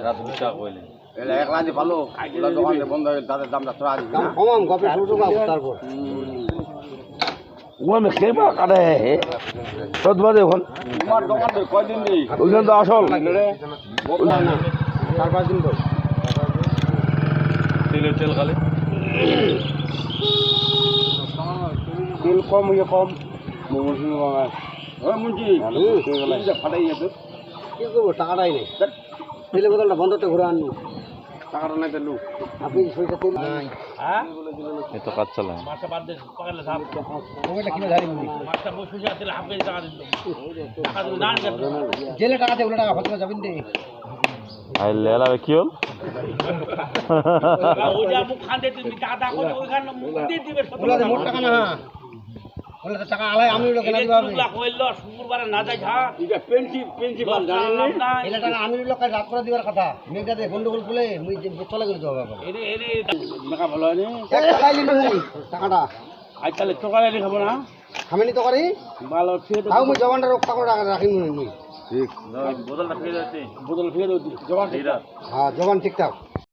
রাত 20 টাকা কইলেন এলা এক লাইনে ভালো এলা দোকানে বন্ধ হয়ে তাদের দামটা তোরা দিবি না কমাম গপে শুরু করব তারপর ওখানে খেবা কাটে সদ বাজে ওখান তোমার দোকানের কয়দিন নেই ওইখান তো আসল বদলা না 4-5 দিন পর তেল খালি তেল কম হয়ে কম মুন্সি বাবা ওই মুন্সি যা ফাটাই যেত কি করব টাকাটাই নেই তেলে বোতলটা বন্ধতে ঘুরে আননি টাকাটা নাই তেলু আপনি সইটা তেল নাই হ্যাঁ এ তো কাজ চালায় মাছটা বাদ দে পাকালে সাপ ওইটা কিনে ধারি নি মাছটা বসে আছে হাফ কেজি টাকা দিল টাকা দিল না জেলে টাকা দে ওগুলো টাকা ফতরা যাবেন দে আই লেলা কি হল ওই যে মুখ খান দে তুমি টাকা করে ওইখানে মুখ দিয়ে দিবে ওগুলো মোট টাকা না ওগুলো তো টাকা আলাই আমি লোক না দিবা কইলো শুক্রবারে না যাই যা এটা প্রিন্সিপাল জানেন না এলা টাকা আমি লোক রাত করে দিবার কথা মেঘটা দে গন্ডগোল খুলে মুই চলে গেল তো বাবা এরে এরে মেকা ভালো হয়নি এক টাকাই লিখে দেই টাকাটা আজ তাহলে তোকালে খাবো না খামেনি তো করি ভালো ফিরে তাও মুই জবানটা রক্ষা করে রাখি মুই ঠিক বোতলটা ফিরে যাচ্ছে বোতল ফিরে দাও জবান এইটা হ্যাঁ জবান ঠিকঠাক